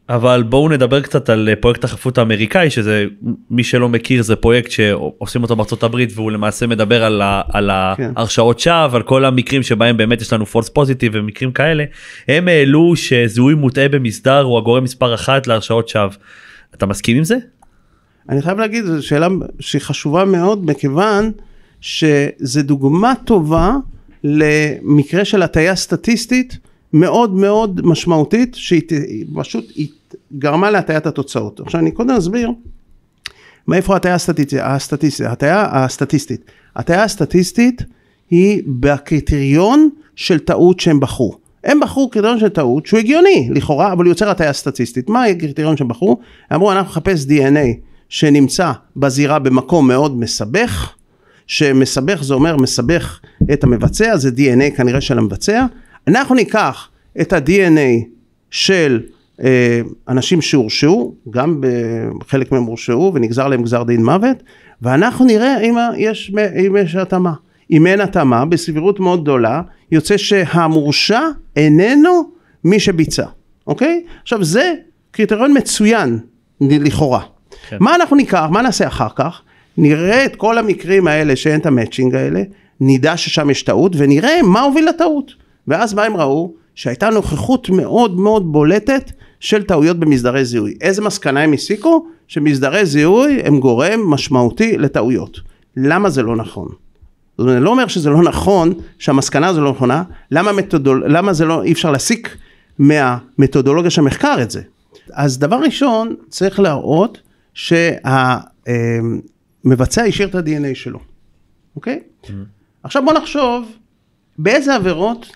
אבל בואו נדבר קצת על פרויקט החפות האמריקאי, שזה, מי שלא מכיר, זה פרויקט שעושים אותו בארצות הברית, והוא למעשה מדבר על ההרשאות שווא, על כל המקרים שבהם באמת יש לנו false positive ומקרים כאלה. הם העלו שזיהוי מוטעה במסדר הוא הגורם מספר 1 להרשאות שווא. אתה מסכים עם זה? אני חייב להגיד, זו שאלה שהיא חשובה מאוד, מכיוון שזה דוגמה טובה למקרה של הטעיה סטטיסטית, מאוד מאוד משמעותית, שהיא פשוט גרמה להטיית התוצאות. עכשיו אני קודם אסביר, מאיפה הטעיה הסטטיסטית? הטעיה הסטטיסטית היא בקריטריון של טעות שהם בחרו. הם בחרו קריטריון של טעות שהוא הגיוני, לכאורה, אבל הוא יוצר הטעיה סטטיסטית. מה הקריטריון שהם בחרו? אמרו, אנחנו נחפש DNA שנמצא בזירה במקום מאוד מסבך, שמסבך זה אומר מסבך את המבצע, זה DNA כנראה של המבצע, אנחנו ניקח את ה-DNA של אנשים שהורשעו, גם בחלק מהם הורשעו ונגזר להם גזר דין מוות, ואנחנו נראה אם יש התאמה. אם אין התאמה, בסבירות מאוד גדולה, יוצא שהמורשע איננו מי שביצע. אוקיי? עכשיו זה קריטריון מצוין לכאורה. כן. מה אנחנו ניקח? מה נעשה אחר כך? נראה את כל המקרים האלה שאין את המאצ'ינג האלה, נדע ששם יש טעות, ונראה מה הוביל לטעות. ואז מה הם ראו? שהייתה נוכחות מאוד מאוד בולטת של טעויות במסדרי זיהוי. איזה מסקנה הם הסיקו? שמסדרי זיהוי הם גורם משמעותי לטעויות. למה זה לא נכון? זאת אומרת, אני לא אומר שזה לא נכון, שהמסקנה הזו לא נכונה, למה זה לא, אי אפשר להסיק מהמתודולוגיה של מחקר את זה? אז דבר ראשון, צריך להראות שהמבצע השאיר את ה-DNA שלו. אוקיי? עכשיו בוא נחשוב, באיזה עבירות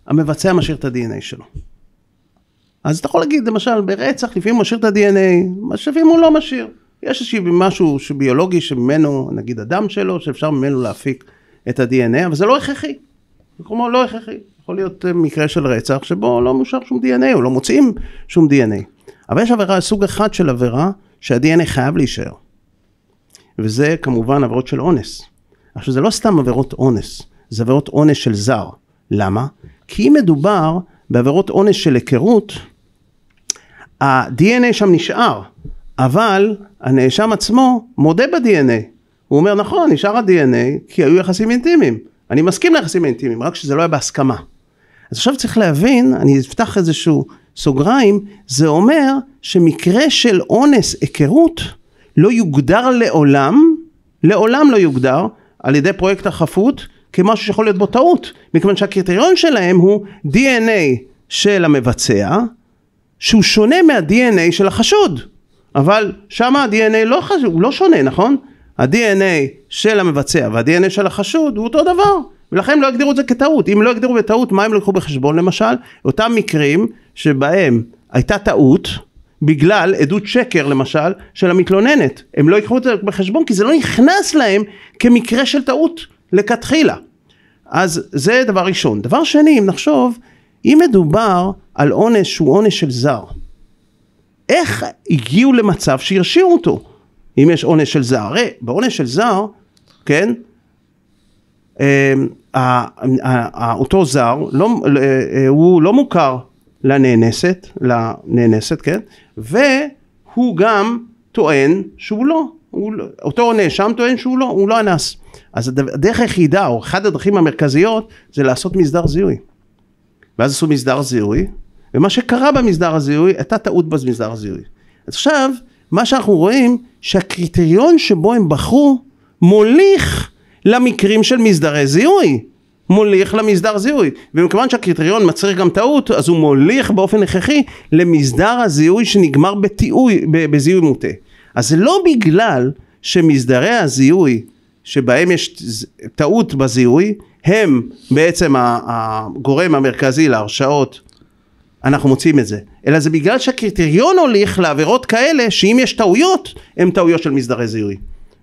המבצע משאיר את ה-DNA שלו. אז אתה יכול להגיד, למשל, ברצח, לפעמים הוא משאיר את ה-DNA, לפעמים הוא לא משאיר. יש איזשהו משהו ביולוגי שממנו, נגיד הדם שלו, שאפשר ממנו להפיק את ה-DNA, אבל זה לא הכרחי. כלומר, לא הכרחי. יכול להיות מקרה של רצח, שבו לא מאושר שום DNA, או לא מוצאים שום DNA. אבל יש עבירה, סוג אחד של עבירה, שה-DNA חייב להישאר. וזה כמובן עבירות של אונס. עכשיו, זה לא סתם עבירות אונס, זה עבירות אונס של זר. למה? כי אם מדובר בעבירות אונס של היכרות, ה-DNA שם נשאר, אבל הנאשם עצמו מודה ב-DNA. הוא אומר, נכון, נשאר ה-DNA, כי היו יחסים אינטימיים. אני מסכים ליחסים אינטימיים, רק שזה לא היה בהסכמה. אז עכשיו צריך להבין, אני אפתח איזשהו סוגריים, זה אומר שמקרה של אונס היכרות, לא יוגדר לעולם לא יוגדר, על ידי פרויקט החפות, כמשהו שיכול להיות בו טעות, מכיוון שהקריטריון שלהם הוא DNA של המבצע, שהוא שונה מה-DNA של החשוד, אבל שם ה-DNA לא שונה, נכון? ה-DNA של המבצע וה-DNA של החשוד הוא אותו דבר, ולכן לא יגדירו את זה כטעות. אם לא יגדירו בטעות, מה הם לקחו בחשבון למשל? אותם מקרים שבהם הייתה טעות, בגלל עדות שקר למשל של המתלוננת, הם לא יקחו את זה בחשבון, כי זה לא נכנס להם כמקרה של טעות לכתחילה. אז זה דבר ראשון. דבר שני, אם נחשוב, אם מדובר על עונש שהוא עונש של זר, איך הגיעו למצב שירשיעו אותו? אם יש עונש של זר, הרי בעונש של זר, כן, אותו זר, הוא לא מוכר לנאנסת, כן, והוא גם טוען שהוא לא, אותו נאשם טוען שהוא לא אנס. אז הדרך היחידה, או אחד הדרכים המרכזיות, זה לעשות מסדר זיהוי. ואז עשו מסדר זיהוי, ומה שקרה במסדר הזיהוי, הייתה טעות במסדר הזיהוי. אז עכשיו, מה שאנחנו רואים, שהקריטריון שבו הם בחרו, מוליך למקרים של מסדרי זיהוי. מוליך למסדר זיהוי. ומכיוון שהקריטריון מצריך גם טעות, אז הוא מוליך באופן הכרחי למסדר הזיהוי שנגמר בזיהוי מוטה. אז זה לא בגלל שמסדרי הזיהוי, שבהם יש טעות בזיהוי, הם בעצם הגורם המרכזי להרשעות, אנחנו מוצאים את זה. אלא זה בגלל שהקריטריון הוליך לעבירות כאלה, שאם יש טעויות, הם טעויות של מסדרי זיהוי.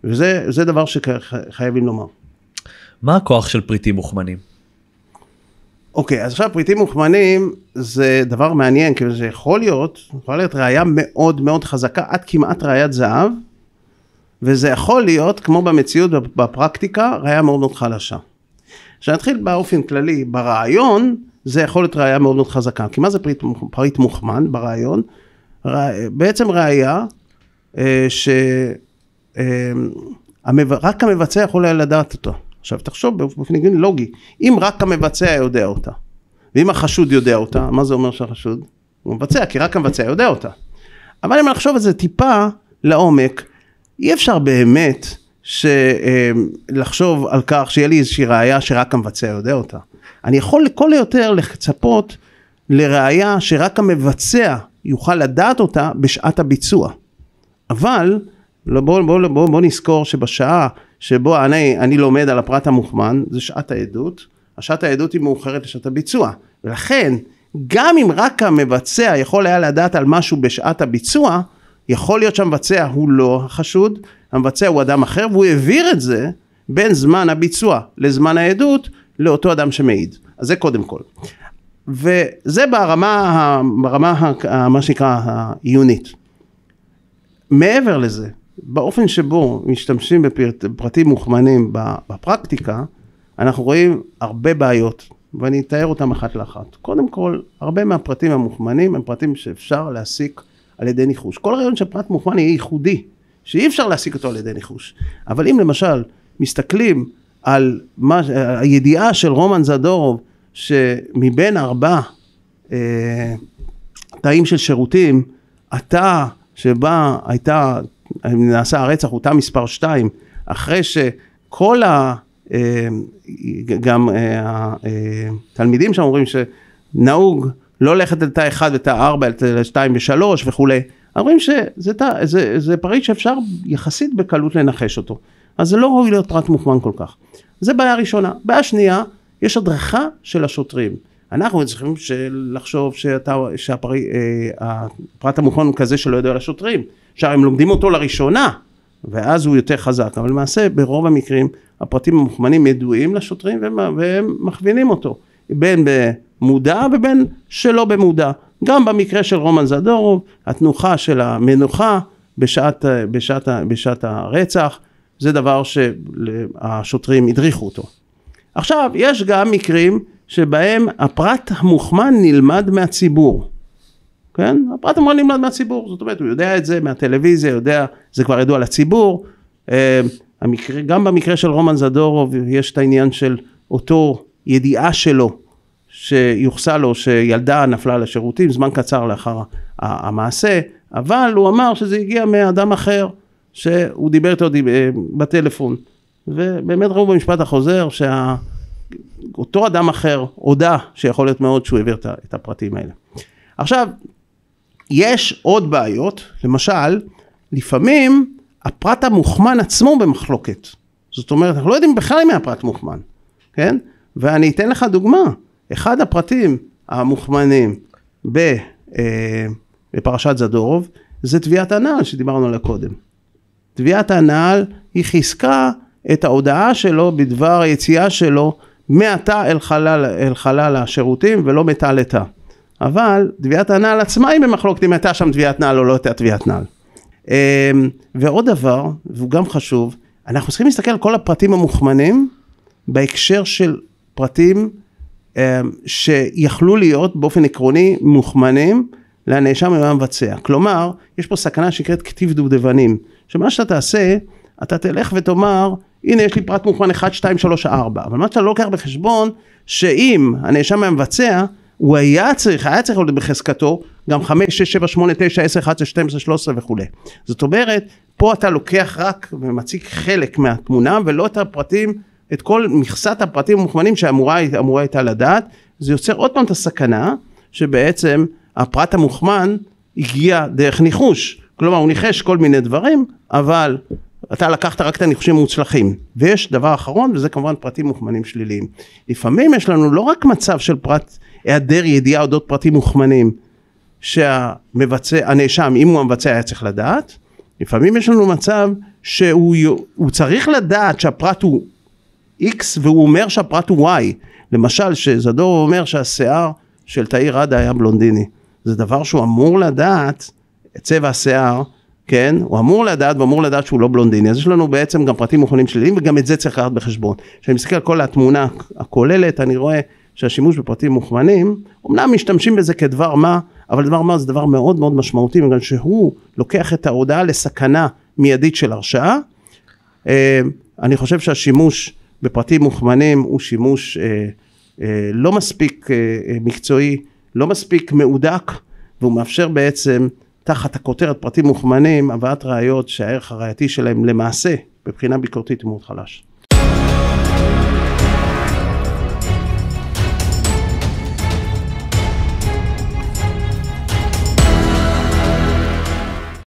וזה דבר שחייבים לומר. מה הכוח של פריטים מוכמנים? אוקיי, אז עכשיו פריטים מוכמנים זה דבר מעניין, כי זה יכול להיות ראייה מאוד מאוד חזקה, עד כמעט ראיית זהב, וזה יכול להיות, כמו במציאות בפרקטיקה, ראייה מאוד מאוד חלשה. כשנתחיל באופן כללי, ברעיון, זה יכול להיות ראייה מאוד מאוד חזקה. כי מה זה פריט מוכמן ברעיון? בעצם ראיה שרק המבצע יכול לדעת אותו. עכשיו תחשוב באופן לוגי, אם רק המבצע יודע אותה, ואם החשוד יודע אותה, מה זה אומר שהחשוד? הוא מבצע, כי רק המבצע יודע אותה. אבל אם נחשוב את זה טיפה לעומק, אי אפשר באמת לחשוב על כך שיהיה לי איזושהי ראיה שרק המבצע יודע אותה. אני יכול לכל היותר לצפות לראיה שרק המבצע יוכל לדעת אותה בשעת הביצוע. אבל בוא נזכור שבשעה שבו אני לומד על הפרט המוכמן, זה שעת העדות, השעת העדות היא מאוחרת לשעת הביצוע, ולכן גם אם רק המבצע יכול היה לדעת על משהו בשעת הביצוע, יכול להיות שהמבצע הוא לא החשוד, המבצע הוא אדם אחר, והוא העביר את זה בין זמן הביצוע לזמן העדות, לאותו אדם שמעיד. אז זה קודם כל. וזה ברמה מה שנקרא העיונית. מעבר לזה, באופן שבו משתמשים בפרטים מוכמנים בפרקטיקה, אנחנו רואים הרבה בעיות, ואני אתאר אותם אחת לאחת. קודם כל, הרבה מהפרטים המוכמנים הם פרטים שאפשר להסיק על ידי ניחוש. כל הרעיון שפרט מוכמן יהיה ייחודי, שאי אפשר להסיק אותו על ידי ניחוש. אבל אם למשל מסתכלים על הידיעה של רומן זדורוב, שמבין 4 תאים של שירותים, התא שבה נעשה הרצח הוא תא מספר 2, אחרי שכל גם התלמידים שם אומרים שנהוג לא ללכת לתא 1 ותא 4, לתא 2 ו3 וכו'. אומרים שזה פריט שאפשר יחסית בקלות לנחש אותו. אז זה לא ראוי להיות פרט מוכמן כל כך. זה בעיה ראשונה. בעיה שנייה, יש הדרכה של השוטרים. אנחנו צריכים לחשוב שהפרט המוכמן הוא כזה שלא יודע על השוטרים. הם לומדים אותו לראשונה, ואז הוא יותר חזק. אבל למעשה, ברוב המקרים, הפרטים המוכמנים ידועים לשוטרים, והם מכווינים אותו. בין במודע ובין שלא במודע. גם במקרה של רומן זדורוב, התנוחה של המנוחה בשעת הרצח, זה דבר שהשוטרים הדריכו אותו. עכשיו, יש גם מקרים שבהם הפרט המוכמן נלמד מהציבור. כן? הפרט המוכמן נלמד מהציבור. זאת אומרת, הוא יודע את זה מהטלוויזיה, זה כבר ידוע לציבור. גם במקרה של רומן זדורוב, יש את העניין של אותו ידיעה שלו, שיוחסה לו שילדה נפלה לשירותים, זמן קצר לאחר המעשה, אבל הוא אמר שזה הגיע מאדם אחר, שהוא דיבר איתו בטלפון, ובאמת ראו במשפט החוזר, שאותו אדם אחר הודע שיכול להיות מאוד שהוא העביר את הפרטים האלה. עכשיו, יש עוד בעיות, למשל, לפעמים הפרט המוכמן עצמו במחלוקת, זאת אומרת, אנחנו לא יודעים בכלל אם הפרט מוכמן, כן? ואני אתן לך דוגמה, אחד הפרטים המוכמנים בפרשת זדורוב, זה תביעת הנעל שדיברנו עליה קודם. תביעת הנעל היא חיזקה את ההודעה שלו בדבר היציאה שלו מהתא אל חלל השירותים ולא מתא לתא. אבל תביעת הנעל עצמה היא במחלוקת אם הייתה שם תביעת נעל או לא הייתה תביעת נעל. ועוד דבר, והוא גם חשוב, אנחנו צריכים להסתכל על כל הפרטים המוכמנים בהקשר של פרטים שיכלו להיות באופן עקרוני מוכמנים לנאשם המבצע. כלומר, יש פה סכנה שנקראת כתיב דובדבנים, שמה שאתה תעשה, אתה תלך ותאמר, הנה יש לי פרט מוכמן 1, 2, 3, 4, אבל מה שאתה לא לוקח בחשבון, שאם הנאשם המבצע, הוא היה צריך להיות בחזקתו, גם 5, 6, 7, 8, 9, 10, 11, 12, 13 וכו'. זאת אומרת, פה אתה לוקח רק ומציג חלק מהתמונה, ולא את הפרטים, את כל מכסת הפרטים המוכמנים שאמורה הייתה לדעת, זה יוצר עוד פעם את הסכנה, שבעצם הפרט המוכמן הגיע דרך ניחוש, כלומר הוא ניחש כל מיני דברים, אבל אתה לקחת רק את הניחושים המוצלחים, ויש דבר אחרון, וזה כמובן פרטים מוכמנים שליליים. לפעמים יש לנו לא רק מצב של היעדר ידיעה אודות פרטים מוכמנים, הנאשם, אם הוא המבצע היה צריך לדעת, לפעמים יש לנו מצב שהוא צריך לדעת שהפרט הוא X, והוא אומר שהפרט הוא Y, למשל שזדורוב אומר שהשיער של תאיר ראדה היה בלונדיני, זה דבר שהוא אמור לדעת, צבע השיער, כן, הוא אמור לדעת ואמור לדעת שהוא לא בלונדיני, אז יש לנו בעצם גם פרטים מוכמנים שליליים, וגם את זה צריך לקחת בחשבון. כשאני מסתכל על כל התמונה הכוללת, אני רואה שהשימוש בפרטים מוכמנים, אמנם משתמשים בזה כדבר מה, אבל זה דבר מאוד מאוד משמעותי, בגלל שהוא לוקח את ההודעה לסכנה מיידית של הרשעה. אני חושב שהשימוש בפרטים מוכמנים הוא שימוש לא מספיק מקצועי, לא מספיק מעודק, והוא מאפשר בעצם תחת הכותרת פרטים מוכמנים, הבאת ראיות שהערך הראייתי שלהם למעשה, בבחינה ביקורתית הוא מאוד חלש.